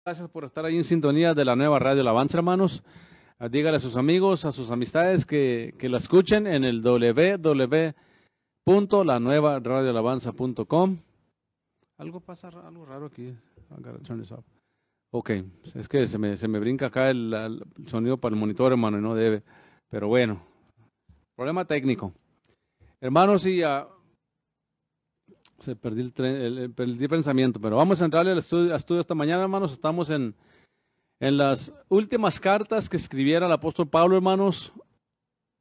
Gracias por estar ahí en sintonía de la nueva Radio Alabanza, hermanos. Dígale a sus amigos, a sus amistades que la escuchen en el www.lanuevaradioalabanza.com. Algo pasa, algo raro aquí. I gotta turn this off. Ok, es que se me brinca acá el sonido para el monitor, hermano, y no debe. Pero bueno, problema técnico. Hermanos, se perdí perdí el pensamiento, pero vamos a entrarle al estudio esta mañana, hermanos. Estamos en las últimas cartas que escribiera el apóstol Pablo, hermanos,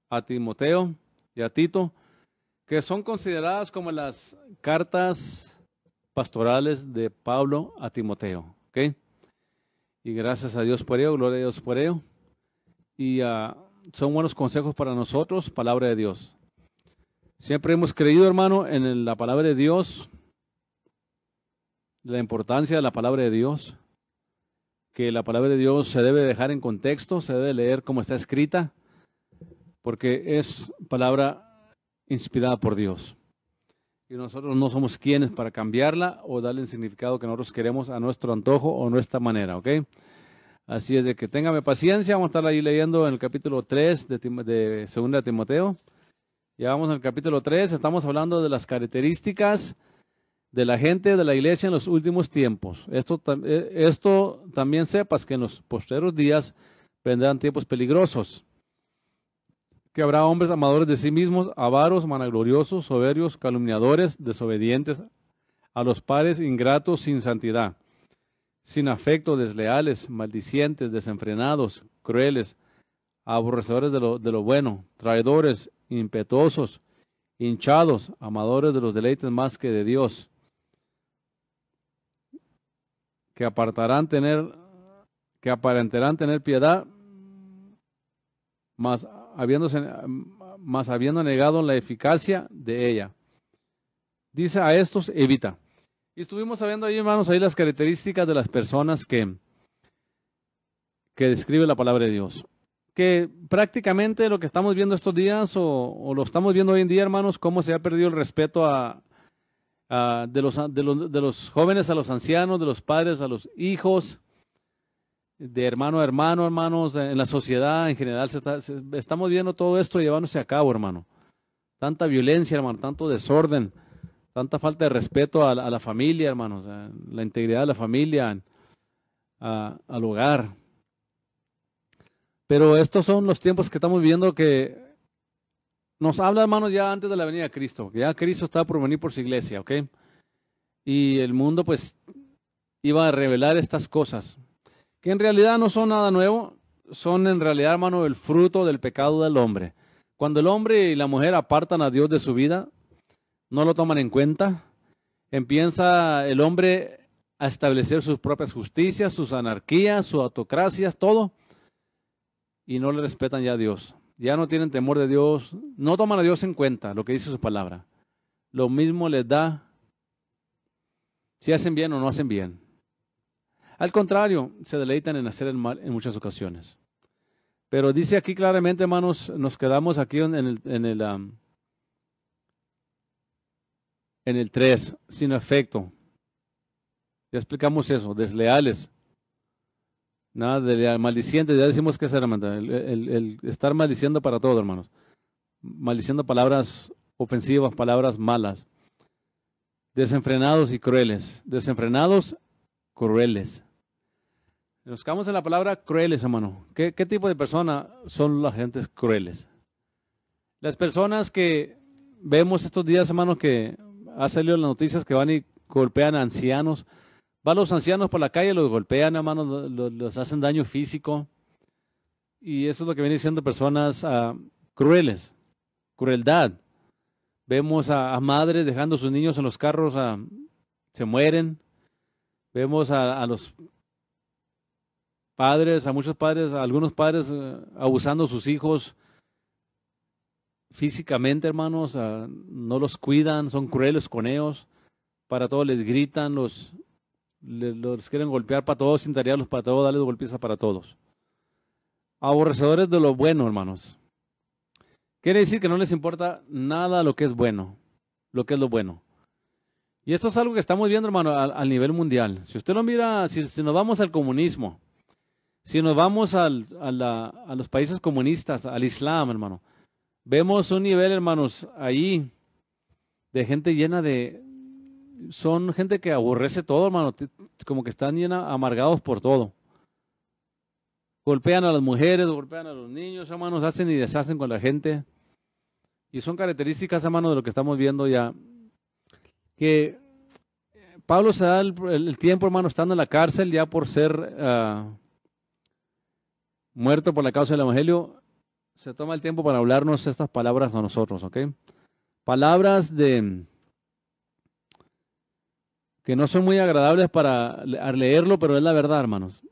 a Timoteo y a Tito, que son consideradas como las cartas pastorales de Pablo a Timoteo, ¿ok? Y gracias a Dios por ello, gloria a Dios por ello. Y son buenos consejos para nosotros, palabra de Dios. Siempre hemos creído, hermano, en la palabra de Dios, la importancia de la palabra de Dios, que la palabra de Dios se debe dejar en contexto, se debe leer como está escrita, porque es palabra inspirada por Dios. Y nosotros no somos quienes para cambiarla o darle el significado que nosotros queremos a nuestro antojo o nuestra manera, ¿ok? Así es de que téngame paciencia, vamos a estar ahí leyendo en el capítulo 3 de 2 de Timoteo. Ya vamos al capítulo 3, estamos hablando de las características de la gente de la iglesia en los últimos tiempos. Esto también sepas que en los posteriores días vendrán tiempos peligrosos, que habrá hombres amadores de sí mismos, avaros, vanagloriosos, soberbios, calumniadores, desobedientes a los padres, ingratos, sin santidad, sin afecto, desleales, maldicientes, desenfrenados, crueles, aborrecedores de lo bueno, traidores, impetuosos, hinchados, amadores de los deleites más que de Dios, que aparentarán tener piedad, mas habiendo negado la eficacia de ella. Dice: a estos evita. Y estuvimos sabiendo ahí, hermanos, ahí las características de las personas que describe la palabra de Dios. Que prácticamente lo que estamos viendo estos días, o lo estamos viendo hoy en día, hermanos, cómo se ha perdido el respeto de los jóvenes a los ancianos, de los padres a los hijos, de hermano a hermano, hermanos, en la sociedad en general. Estamos viendo todo esto llevándose a cabo, hermano. Tanta violencia, hermano, tanto desorden, tanta falta de respeto a la familia, hermanos, a la integridad de la familia, al hogar. Pero estos son los tiempos que estamos viviendo, que nos habla, hermanos, ya antes de la venida de Cristo, que ya Cristo estaba por venir por su iglesia, ¿ok? Y el mundo, pues, iba a revelar estas cosas, que en realidad no son nada nuevo, son en realidad, hermano, el fruto del pecado del hombre. Cuando el hombre y la mujer apartan a Dios de su vida, no lo toman en cuenta, empieza el hombre a establecer sus propias justicias, sus anarquías, sus autocracias, todo, y no le respetan ya a Dios. Ya no tienen temor de Dios, no toman a Dios en cuenta, lo que dice su palabra. Lo mismo les da si hacen bien o no hacen bien. Al contrario, se deleitan en hacer el mal en muchas ocasiones. Pero dice aquí claramente, hermanos, nos quedamos aquí en el 3, sin afecto. Ya explicamos eso, desleales. Nada de maldicientes, ya decimos que es, hermano, el estar maldiciendo para todo, hermanos. Maldiciendo palabras ofensivas, palabras malas. Desenfrenados y crueles. Desenfrenados, crueles. Nos quedamos en la palabra crueles, hermano. ¿Qué tipo de personas son las gentes crueles? Las personas que vemos estos días, hermano, que ha salido en las noticias que van y golpean a ancianos. Van los ancianos por la calle, los golpean, hermano, los hacen daño físico. Y eso es lo que viene siendo personas crueles, crueldad. Vemos a madres dejando a sus niños en los carros, se mueren. Vemos a los padres, a muchos padres, a algunos padres abusando de sus hijos físicamente, hermanos, no los cuidan, son crueles con ellos, para todo les gritan, los quieren golpear para todos, sin tarearlos para todos, darles golpizas para todos. Aborrecedores de lo bueno, hermanos. Quiere decir que no les importa nada lo que es bueno, lo que es lo bueno. Y esto es algo que estamos viendo, hermano, al nivel mundial. Si usted lo mira, si nos vamos al comunismo, si nos vamos a los países comunistas, al Islam, hermano, vemos un nivel, hermanos, ahí de gente llena de... Son gente que aborrece todo, hermano, como que están amargados por todo. Golpean a las mujeres, golpean a los niños, hermanos, hacen y deshacen con la gente. Y son características, hermano, de lo que estamos viendo ya. Que Pablo se da el tiempo, hermano, estando en la cárcel ya por ser muerto por la causa del Evangelio. Se toma el tiempo para hablarnos estas palabras a nosotros, ¿ok? Palabras que no son muy agradables para leerlo, pero es la verdad, hermanos.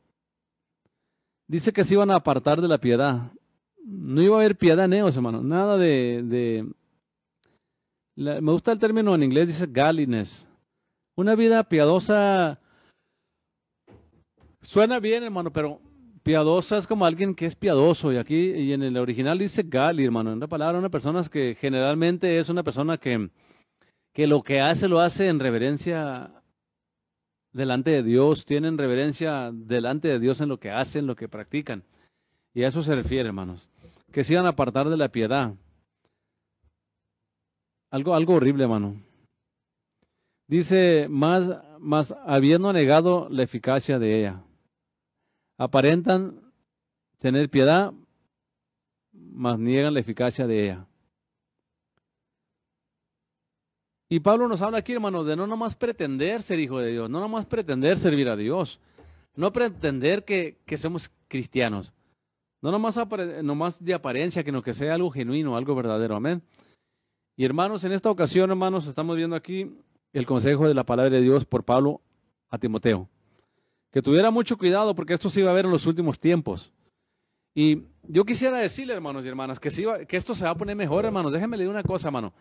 Dice que se iban a apartar de la piedad. No iba a haber piedad en ellos, hermano. Nada me gusta el término en inglés, dice godliness. Una vida piadosa suena bien, hermano, pero piadosa es como alguien que es piadoso. Y aquí, y en el original dice godly, hermano. En la palabra, una persona que generalmente es una persona que lo que hace, lo hace en reverencia delante de Dios. Tienen reverencia delante de Dios en lo que hacen, lo que practican. Y a eso se refiere, hermanos. Que se iban a apartar de la piedad. Algo horrible, hermano. Dice, más habiendo negado la eficacia de ella. Aparentan tener piedad, mas niegan la eficacia de ella. Y Pablo nos habla aquí, hermanos, de no nomás pretender ser hijo de Dios, no nomás pretender servir a Dios, no pretender que somos cristianos, no nomás de apariencia, sino que sea algo genuino, algo verdadero, amén. Y hermanos, en esta ocasión, hermanos, estamos viendo aquí el consejo de la palabra de Dios por Pablo a Timoteo. Que tuviera mucho cuidado porque esto se iba a ver en los últimos tiempos. Y yo quisiera decirle, hermanos y hermanas, que esto se va a poner mejor, hermanos. Déjenme leer una cosa, hermano.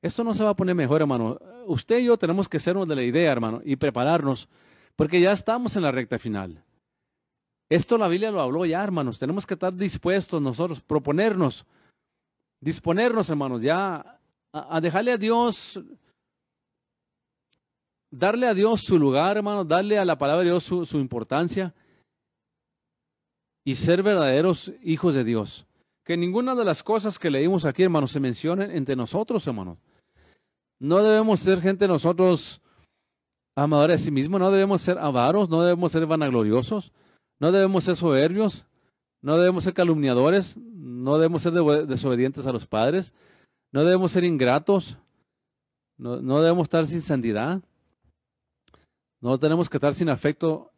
Esto no se va a poner mejor, hermano. Usted y yo tenemos que sernos de la idea, hermano, y prepararnos, porque ya estamos en la recta final. Esto la Biblia lo habló ya, hermanos. Tenemos que estar dispuestos nosotros, proponernos, disponernos, hermanos, ya a dejarle a Dios, darle a Dios su lugar, hermano, darle a la palabra de Dios su importancia y ser verdaderos hijos de Dios. Que ninguna de las cosas que leímos aquí, hermanos, se mencionen entre nosotros, hermanos. No debemos ser gente nosotros amadores de sí mismos, no debemos ser avaros, no debemos ser vanagloriosos, no debemos ser soberbios, no debemos ser calumniadores, no debemos ser desobedientes a los padres, no debemos ser ingratos, no debemos estar sin santidad, no tenemos que estar sin afecto,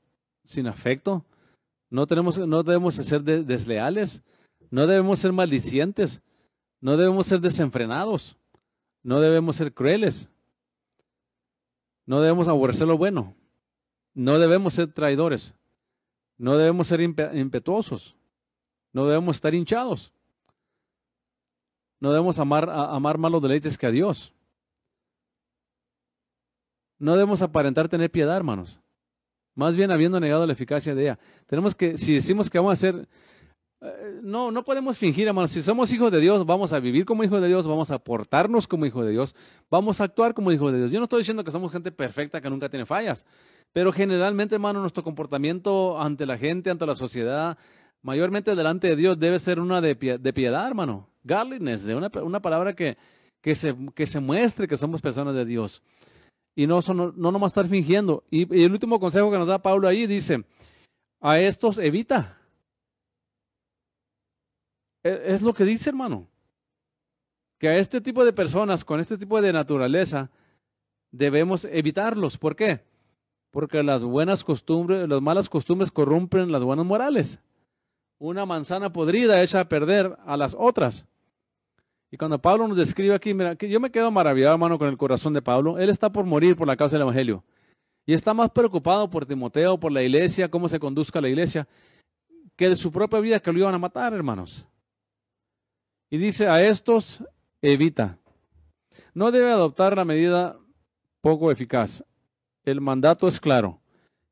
no debemos ser desleales, no debemos ser maldicientes, no debemos ser desenfrenados, no debemos ser crueles, no debemos aborrecer lo bueno, no debemos ser traidores, no debemos ser impetuosos, no debemos estar hinchados, no debemos amar más los deleites que a Dios. No debemos aparentar tener piedad, hermanos. Más bien habiendo negado la eficacia de ella. Tenemos que, si decimos que vamos a ser, no podemos fingir, hermanos. Si somos hijos de Dios, vamos a vivir como hijos de Dios, vamos a portarnos como hijos de Dios, vamos a actuar como hijos de Dios. Yo no estoy diciendo que somos gente perfecta que nunca tiene fallas, pero generalmente, hermano, nuestro comportamiento ante la gente, ante la sociedad, mayormente delante de Dios, debe ser una de piedad, hermano. Godliness, de una palabra que se muestre que somos personas de Dios. Y no nomás estar fingiendo. Y el último consejo que nos da Pablo ahí dice, a estos evita. Es lo que dice, hermano. Que a este tipo de personas, con este tipo de naturaleza, debemos evitarlos. ¿Por qué? Porque las malas costumbres corrompen las buenas morales. Una manzana podrida echa a perder a las otras. Y cuando Pablo nos describe aquí, mira, que yo me quedo maravillado, hermano, con el corazón de Pablo. Él está por morir por la causa del Evangelio. Y está más preocupado por Timoteo, por la iglesia, cómo se conduzca la iglesia, que de su propia vida, que lo iban a matar, hermanos. Y dice, a estos evita. No debe adoptar la medida poco eficaz. El mandato es claro.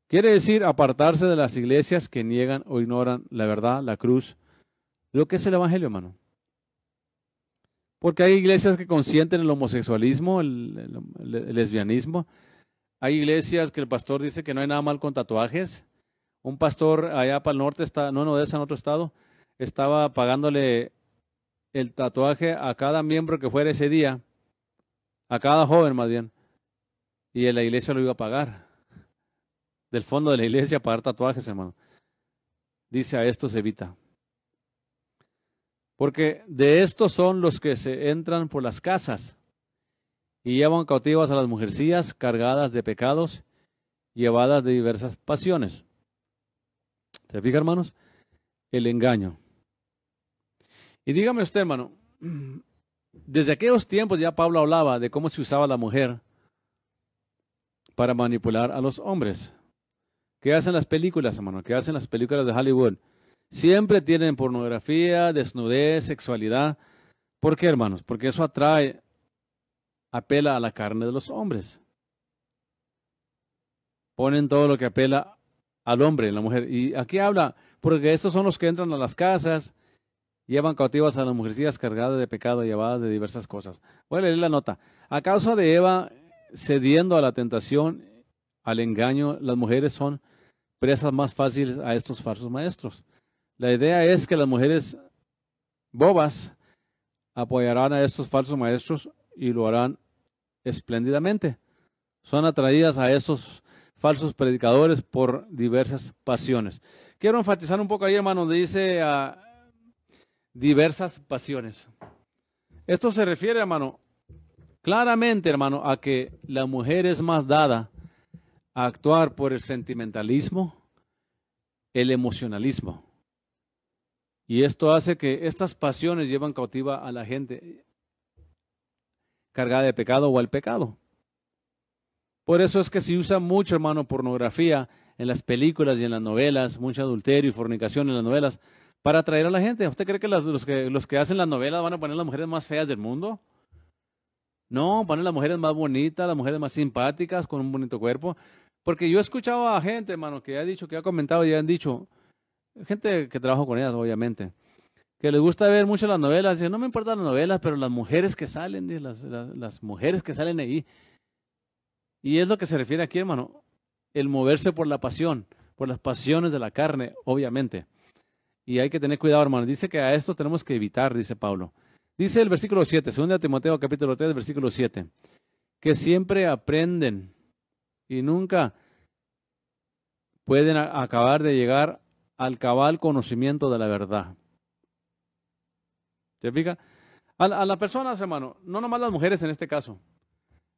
Quiere decir apartarse de las iglesias que niegan o ignoran la verdad, la cruz, lo que es el Evangelio, hermano. Porque hay iglesias que consienten el homosexualismo, el lesbianismo. Hay iglesias que el pastor dice que no hay nada mal con tatuajes. Un pastor allá para el norte, no en Odessa, en otro estado, estaba pagándole el tatuaje a cada miembro que fuera ese día, a cada joven más bien, y en la iglesia lo iba a pagar. Del fondo de la iglesia pagar tatuajes, hermano. Dice, a esto se evita. Porque de estos son los que se entran por las casas y llevan cautivas a las mujercillas cargadas de pecados, llevadas de diversas pasiones. ¿Se fija, hermanos? El engaño. Y dígame usted, hermano, desde aquellos tiempos ya Pablo hablaba de cómo se usaba la mujer para manipular a los hombres. ¿Qué hacen las películas, hermano? ¿Qué hacen las películas de Hollywood? Siempre tienen pornografía, desnudez, sexualidad. ¿Por qué, hermanos? Porque eso apela a la carne de los hombres. Ponen todo lo que apela al hombre, a la mujer. Y aquí habla, porque estos son los que entran a las casas, llevan cautivas a las mujercillas cargadas de pecado, llevadas de diversas cosas. Voy a leer la nota. A causa de Eva cediendo a la tentación, al engaño, las mujeres son presas más fáciles a estos falsos maestros. La idea es que las mujeres bobas apoyarán a estos falsos maestros y lo harán espléndidamente. Son atraídas a estos falsos predicadores por diversas pasiones. Quiero enfatizar un poco ahí, hermano, donde dice diversas pasiones. Esto se refiere, hermano, claramente, hermano, a que la mujer es más dada a actuar por el sentimentalismo, el emocionalismo. Y esto hace que estas pasiones llevan cautiva a la gente cargada de pecado o al pecado. Por eso es que se usa mucho, hermano, pornografía en las películas y en las novelas, mucho adulterio y fornicación en las novelas, para atraer a la gente. ¿Usted cree que los que hacen las novelas van a poner las mujeres más feas del mundo? No, ponen las mujeres más bonitas, las mujeres más simpáticas, con un bonito cuerpo. Porque yo he escuchado a gente, hermano, que ha dicho, que ha comentado y han dicho, gente que trabajo con ellas, obviamente, que les gusta ver mucho las novelas. Dice, no me importan las novelas, pero las mujeres que salen, las mujeres que salen ahí. Y es lo que se refiere aquí, hermano, el moverse por la pasión, por las pasiones de la carne, obviamente. Y hay que tener cuidado, hermano. Dice que a esto tenemos que evitar, dice Pablo. Dice el versículo 7, 2 Timoteo capítulo 3, versículo 7, que siempre aprenden y nunca pueden acabar de llegar al cabal conocimiento de la verdad. ¿Se fija? A las personas, hermano, no nomás las mujeres en este caso.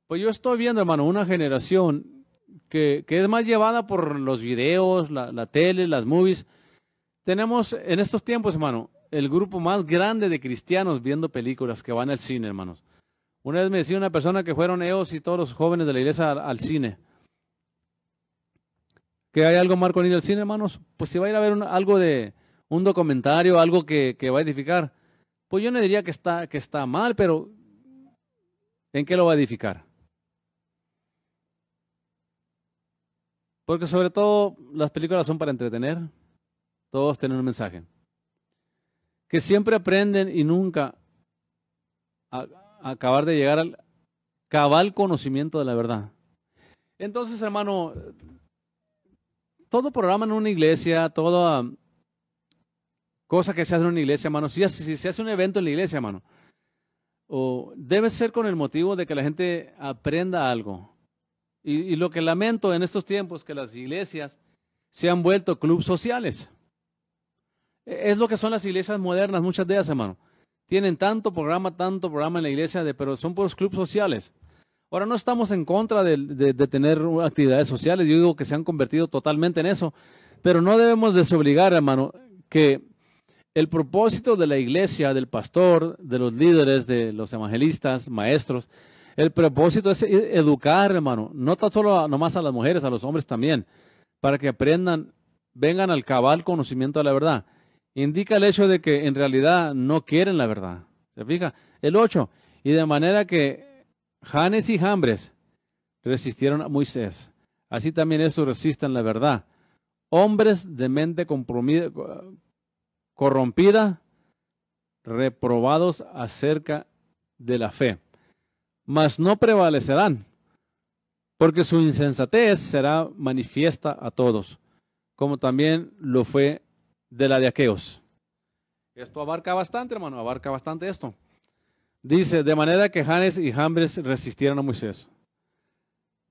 Pues yo estoy viendo, hermano, una generación que es más llevada por los videos, la tele, las movies. Tenemos en estos tiempos, hermano, el grupo más grande de cristianos viendo películas que van al cine, hermanos. Una vez me decía una persona que fueron ellos y todos los jóvenes de la iglesia al cine. ¿Que hay algo mal con ir al cine, hermanos? Pues si va a ir a ver algo de un documentario, algo que va a edificar, pues yo no diría que está mal, pero ¿en qué lo va a edificar? Porque sobre todo las películas son para entretener, todos tienen un mensaje. Que siempre aprenden y nunca acabar de llegar al cabal conocimiento de la verdad. Entonces, hermano, todo programa en una iglesia, toda cosa que se hace en una iglesia, hermano, si se hace un evento en la iglesia, hermano, debe ser con el motivo de que la gente aprenda algo. Y lo que lamento en estos tiempos, que las iglesias se han vuelto clubes sociales. Es lo que son las iglesias modernas, muchas de ellas, hermano. Tienen tanto programa en la iglesia, pero son puros clubes sociales. Ahora, no estamos en contra de tener actividades sociales, yo digo que se han convertido totalmente en eso, pero no debemos desobligar, hermano, que el propósito de la iglesia, del pastor, de los líderes, de los evangelistas, maestros, el propósito es educar, hermano, no tan solo nomás a las mujeres, a los hombres también, para que aprendan, vengan al cabal conocimiento de la verdad. Indica el hecho de que en realidad no quieren la verdad. ¿Se fija? El 8, y de manera que Janes y Jambres resistieron a Moisés. Así también estos resisten la verdad. Hombres de mente corrompida, reprobados acerca de la fe. Mas no prevalecerán, porque su insensatez será manifiesta a todos, como también lo fue de la de aquellos. Esto abarca bastante, hermano, abarca bastante esto. Dice, de manera que Janes y Jambres resistieron a Moisés.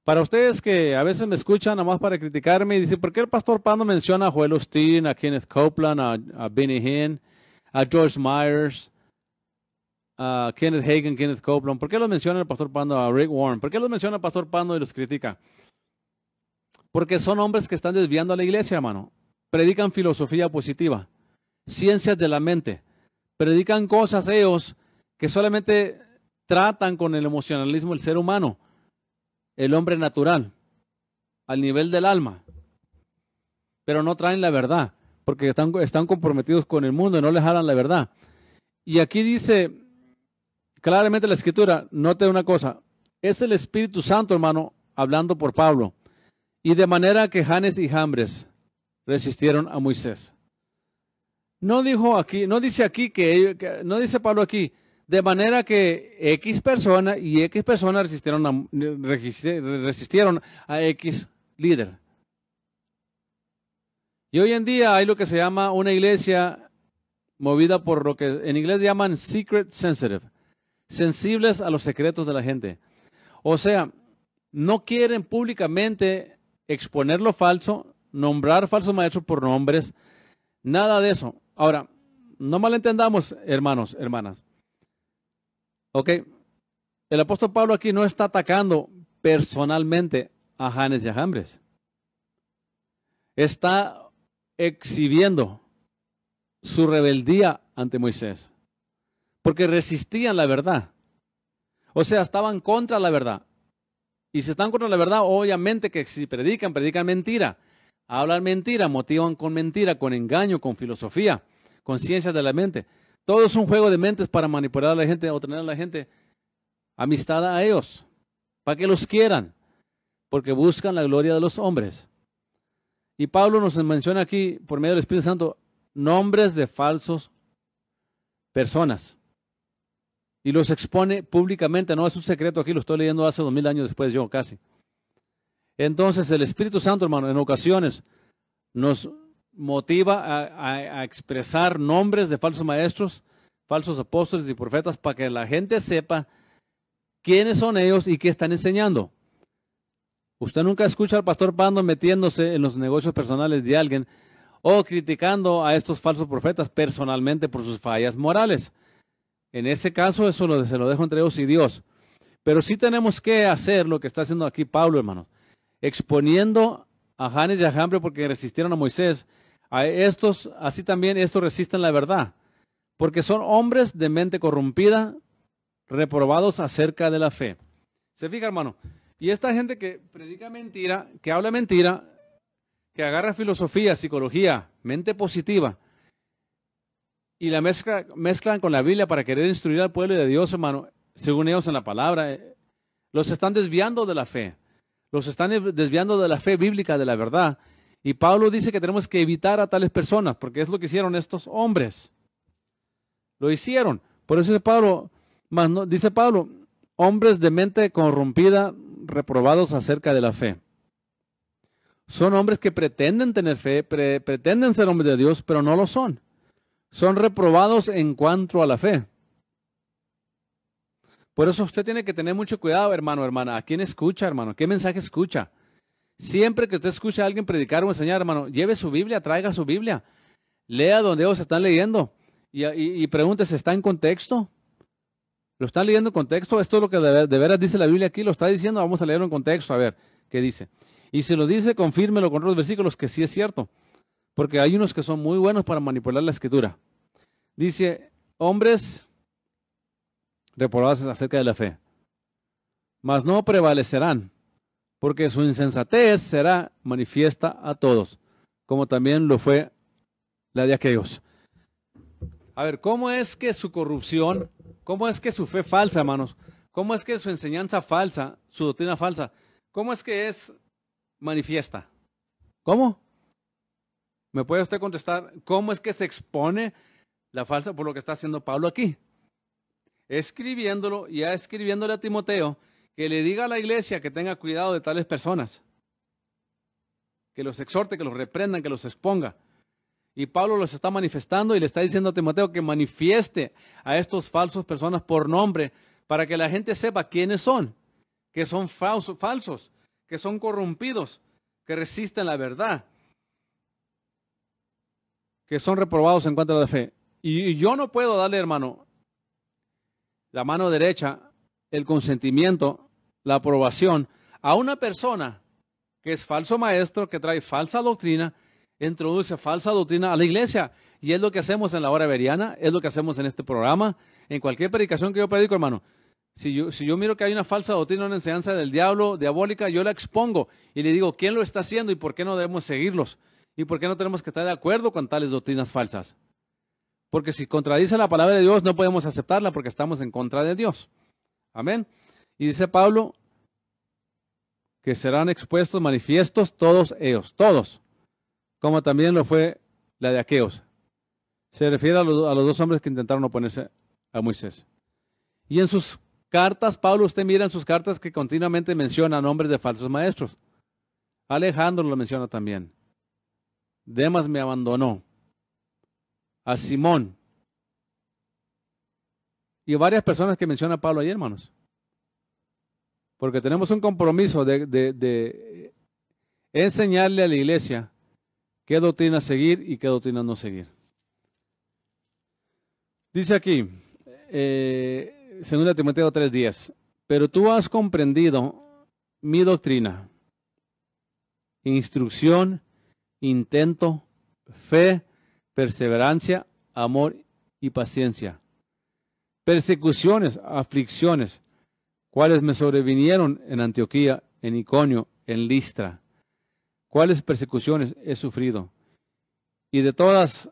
Para ustedes que a veces me escuchan nada más para criticarme y dicen, ¿por qué el pastor Pando menciona a Joel Osteen, a Kenneth Copeland, a Benny Hinn, a George Myers, a Kenneth Hagin, Kenneth Copeland? ¿Por qué los menciona el pastor Pando, a Rick Warren? ¿Por qué los menciona el pastor Pando y los critica? Porque son hombres que están desviando a la iglesia, hermano. Predican filosofía positiva, ciencias de la mente. Predican cosas ellos que solamente tratan con el emocionalismo del ser humano, el hombre natural, al nivel del alma. Pero no traen la verdad, porque están comprometidos con el mundo y no les hablan la verdad. Y aquí dice claramente la Escritura, note una cosa, es el Espíritu Santo, hermano, hablando por Pablo. Y de manera que Janes y Jambres resistieron a Moisés. No dice aquí no dice Pablo aquí, de manera que X persona y X persona resistieron a X líder. Y hoy en día hay lo que se llama una iglesia movida por lo que en inglés llaman secret sensitive, sensibles a los secretos de la gente. O sea, no quieren públicamente exponer lo falso, nombrar falsos maestros por nombres, nada de eso. Ahora, no malentendamos, hermanos, hermanas. Ok, el apóstol Pablo aquí no está atacando personalmente a Janes y a Jambres. Está exhibiendo su rebeldía ante Moisés, porque resistían la verdad. O sea, estaban contra la verdad. Y si están contra la verdad, obviamente que si predican mentira. Hablan mentira, motivan con mentira, con engaño, con filosofía, con ciencias de la mente. Todo es un juego de mentes para manipular a la gente o tener a la gente amistad a ellos, para que los quieran, porque buscan la gloria de los hombres. Y Pablo nos menciona aquí, por medio del Espíritu Santo, nombres de falsos personas. Y los expone públicamente, no es un secreto aquí, lo estoy leyendo hace 2000 años después yo casi. Entonces el Espíritu Santo, hermano, en ocasiones nos motiva a expresar nombres de falsos maestros, falsos apóstoles y profetas para que la gente sepa quiénes son ellos y qué están enseñando. Usted nunca escucha al pastor Pando metiéndose en los negocios personales de alguien o criticando a estos falsos profetas personalmente por sus fallas morales. En ese caso, eso se lo dejo entre ellos y Dios. Pero sí tenemos que hacer lo que está haciendo aquí Pablo, hermano, exponiendo a Janes y a Jambres porque resistieron a Moisés. A estos, así también estos resisten la verdad, porque son hombres de mente corrompida, reprobados acerca de la fe. ¿Se fija, hermano? Y esta gente que predica mentira, que habla mentira, que agarra filosofía, psicología, mente positiva, y la mezclan con la Biblia para querer instruir al pueblo de Dios, hermano, según ellos en la palabra, los están desviando de la fe. Los están desviando de la fe bíblica, de la verdad. Y Pablo dice que tenemos que evitar a tales personas, porque es lo que hicieron estos hombres. Lo hicieron. Por eso dice Pablo, hombres de mente corrompida, reprobados acerca de la fe. Son hombres que pretenden tener fe, pretenden ser hombres de Dios, pero no lo son. Son reprobados en cuanto a la fe. Por eso usted tiene que tener mucho cuidado, hermano, hermana. ¿A quién escucha, hermano? ¿Qué mensaje escucha? Siempre que usted escuche a alguien predicar o enseñar, hermano, lleve su Biblia, traiga su Biblia. Lea donde ellos están leyendo. Y pregúntese, ¿está en contexto? ¿Lo están leyendo en contexto? Esto es lo que de veras dice la Biblia aquí. ¿Lo está diciendo? Vamos a leerlo en contexto, a ver qué dice. Y si lo dice, confírmelo con otros versículos que sí es cierto. Porque hay unos que son muy buenos para manipular la Escritura. Dice, hombres reprobados acerca de la fe, mas no prevalecerán, porque su insensatez será manifiesta a todos, como también lo fue la de aquellos. A ver, ¿cómo es que su corrupción, cómo es que su fe falsa, hermanos, cómo es que su enseñanza falsa, su doctrina falsa, cómo es que es manifiesta? ¿Cómo? ¿Me puede usted contestar cómo es que se expone la falsa por lo que está haciendo Pablo aquí? Escribiéndole a Timoteo que le diga a la iglesia que tenga cuidado de tales personas, que los exhorte, que los reprendan, que los exponga. Y Pablo los está manifestando y le está diciendo a Timoteo que manifieste a estos falsos personas por nombre para que la gente sepa quiénes son, que son falsos, que son corrompidos, que resisten la verdad, que son reprobados en cuanto a la fe. Y yo no puedo darle, hermano, la mano derecha, el consentimiento, la aprobación a una persona que es falso maestro, que trae falsa doctrina, introduce falsa doctrina a la iglesia. Y es lo que hacemos en la hora veriana, es lo que hacemos en este programa, en cualquier predicación que yo predico, hermano. Si yo miro que hay una falsa doctrina, una enseñanza del diablo, diabólica, yo la expongo y le digo quién lo está haciendo y por qué no debemos seguirlos. Y por qué no tenemos que estar de acuerdo con tales doctrinas falsas. Porque si contradice la palabra de Dios, no podemos aceptarla porque estamos en contra de Dios. Amén. Y dice Pablo que serán expuestos, manifiestos todos ellos, todos, como también lo fue la de Aqueos. Se refiere a los dos hombres que intentaron oponerse a Moisés. Y en sus cartas, Pablo, usted mira en sus cartas que continuamente menciona nombres de falsos maestros. Alejandro lo menciona también. Demas me abandonó. A Simón. Y varias personas que menciona Pablo ahí, hermanos. Porque tenemos un compromiso de enseñarle a la iglesia qué doctrina seguir y qué doctrina no seguir. Dice aquí, 2 Timoteo 3:10, pero tú has comprendido mi doctrina, instrucción, intento, fe, perseverancia, amor y paciencia. Persecuciones, aflicciones, cuales me sobrevinieron en Antioquía, en Iconio, en Listra. ¿Cuáles persecuciones he sufrido? Y de todas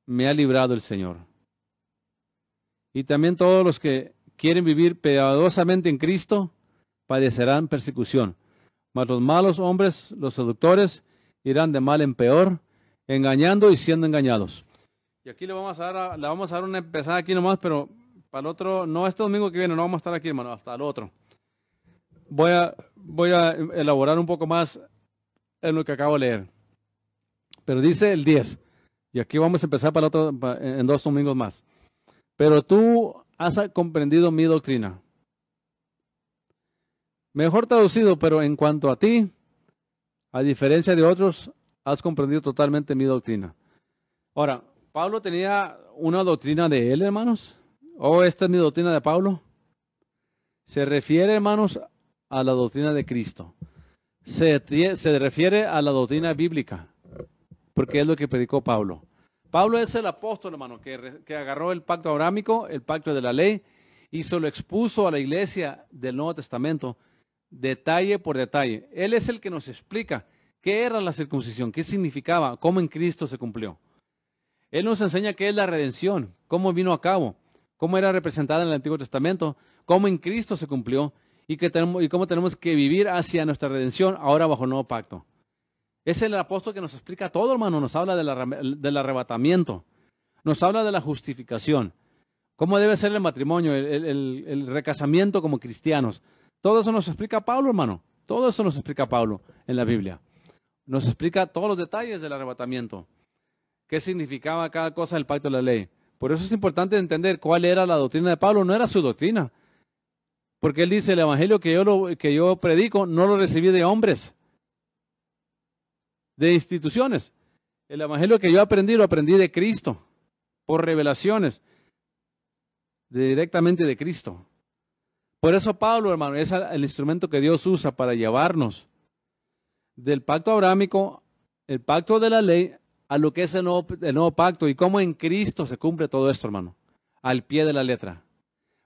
me ha librado el Señor. Y también todos los que quieren vivir piadosamente en Cristo padecerán persecución. Mas los malos hombres, los seductores, irán de mal en peor, engañando y siendo engañados. Y aquí le vamos a dar una empezada aquí nomás, pero para el otro, no este domingo que viene, no vamos a estar aquí, hermano, hasta el otro. Voy a elaborar un poco más en lo que acabo de leer. Pero dice el 10, y aquí vamos a empezar para el otro, en 2 domingos más. Pero tú has comprendido mi doctrina. Mejor traducido, pero en cuanto a ti, a diferencia de otros, has comprendido totalmente mi doctrina. Ahora, ¿Pablo tenía una doctrina de él, hermanos? ¿O esta es mi doctrina de Pablo? Se refiere, hermanos, a la doctrina de Cristo. Se refiere a la doctrina bíblica, porque es lo que predicó Pablo. Pablo es el apóstol, hermano, que agarró el pacto abrámico, el pacto de la ley, y se lo expuso a la iglesia del Nuevo Testamento, detalle por detalle. Él es el que nos explica qué era la circuncisión, qué significaba, cómo en Cristo se cumplió. Él nos enseña qué es la redención, cómo vino a cabo, cómo era representada en el Antiguo Testamento, cómo en Cristo se cumplió y cómo tenemos que vivir hacia nuestra redención ahora bajo el nuevo pacto. Es el apóstol que nos explica todo, hermano. Nos habla del arrebatamiento, nos habla de la justificación, cómo debe ser el matrimonio, el recasamiento como cristianos. Todo eso nos explica Pablo, hermano. Todo eso nos explica Pablo en la Biblia. Nos explica todos los detalles del arrebatamiento. Qué significaba cada cosa del pacto de la ley. Por eso es importante entender cuál era la doctrina de Pablo. No era su doctrina. Porque él dice, el evangelio que yo predico no lo recibí de hombres, de instituciones. El evangelio que yo aprendí, lo aprendí de Cristo, por revelaciones, directamente de Cristo. Por eso Pablo, hermano, es el instrumento que Dios usa para llevarnos del pacto abrámico, el pacto de la ley, a lo que es el nuevo pacto y cómo en Cristo se cumple todo esto, hermano, al pie de la letra.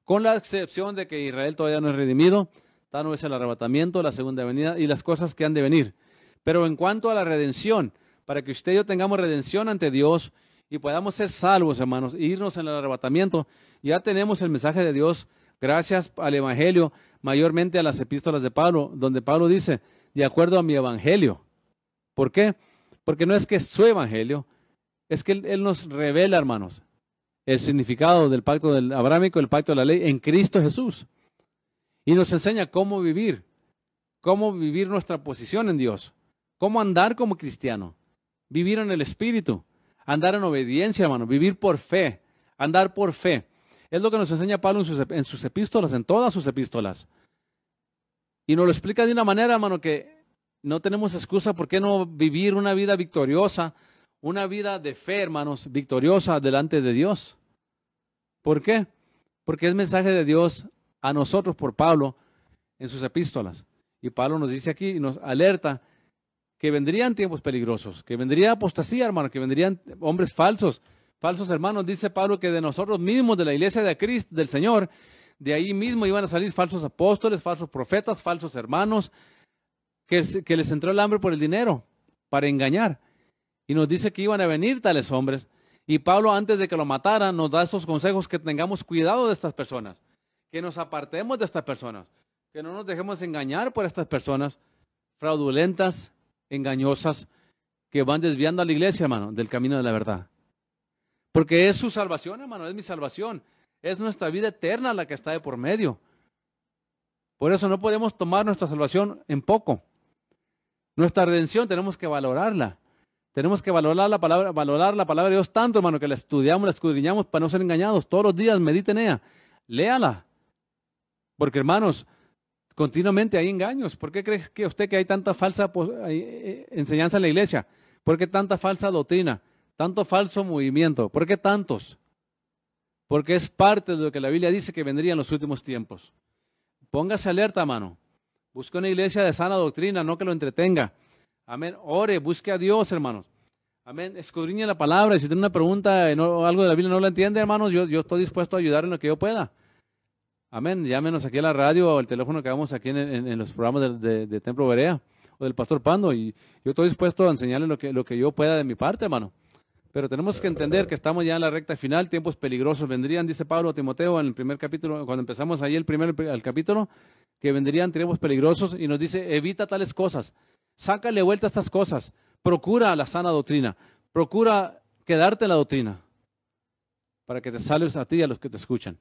Con la excepción de que Israel todavía no es redimido, tal no es el arrebatamiento, la segunda venida y las cosas que han de venir. Pero en cuanto a la redención, para que usted y yo tengamos redención ante Dios y podamos ser salvos, hermanos, e irnos en el arrebatamiento, ya tenemos el mensaje de Dios gracias al Evangelio, mayormente a las epístolas de Pablo, donde Pablo dice, de acuerdo a mi Evangelio. ¿Por qué? Porque no es que es su Evangelio, es que Él nos revela, hermanos, el significado del pacto del abrámico, el pacto de la ley en Cristo Jesús. Y nos enseña cómo vivir nuestra posición en Dios, cómo andar como cristiano, vivir en el Espíritu, andar en obediencia, hermano, vivir por fe, andar por fe. Es lo que nos enseña Pablo en sus epístolas, en todas sus epístolas. Y nos lo explica de una manera, hermano, que no tenemos excusa por qué no vivir una vida victoriosa, una vida de fe, hermanos, victoriosa delante de Dios. ¿Por qué? Porque es mensaje de Dios a nosotros por Pablo en sus epístolas. Y Pablo nos dice aquí y nos alerta que vendrían tiempos peligrosos, que vendría apostasía, hermano, que vendrían hombres falsos hermanos. Dice Pablo que de nosotros mismos, de la iglesia de Cristo, del Señor, de ahí mismo iban a salir falsos apóstoles, falsos profetas, falsos hermanos, que les entró el hambre por el dinero, para engañar. Y nos dice que iban a venir tales hombres. Y Pablo, antes de que lo mataran, nos da estos consejos, que tengamos cuidado de estas personas, que nos apartemos de estas personas, que no nos dejemos engañar por estas personas fraudulentas, engañosas, que van desviando a la iglesia, hermano, del camino de la verdad. Porque es su salvación, hermano, es mi salvación. Es nuestra vida eterna la que está de por medio. Por eso no podemos tomar nuestra salvación en poco. Nuestra redención tenemos que valorarla. Tenemos que valorar la palabra de Dios tanto, hermano, que la estudiamos, la escudriñamos para no ser engañados. Todos los días mediten ella, léala. Porque, hermanos, continuamente hay engaños. ¿Por qué cree que usted que hay tanta falsa enseñanza en la iglesia? ¿Por qué tanta falsa doctrina? Tanto falso movimiento. ¿Por qué tantos? Porque es parte de lo que la Biblia dice que vendría en los últimos tiempos. Póngase alerta, hermano. Busque una iglesia de sana doctrina, no que lo entretenga. Amén. Ore, busque a Dios, hermanos. Amén. Escudriñe la palabra. Y si tiene una pregunta o algo de la Biblia no la entiende, hermanos, yo estoy dispuesto a ayudar en lo que yo pueda. Amén. Llámenos aquí a la radio o al teléfono que hagamos aquí en los programas de Templo Berea o del Pastor Pando. Y yo estoy dispuesto a enseñarle lo que yo pueda de mi parte, hermano. Pero tenemos que entender que estamos ya en la recta final, tiempos peligrosos vendrían, dice Pablo a Timoteo en el primer capítulo, cuando empezamos ahí el capítulo, que vendrían tiempos peligrosos, y nos dice, evita tales cosas, sácale vuelta a estas cosas, procura la sana doctrina, procura quedarte en la doctrina, para que te salves a ti y a los que te escuchan.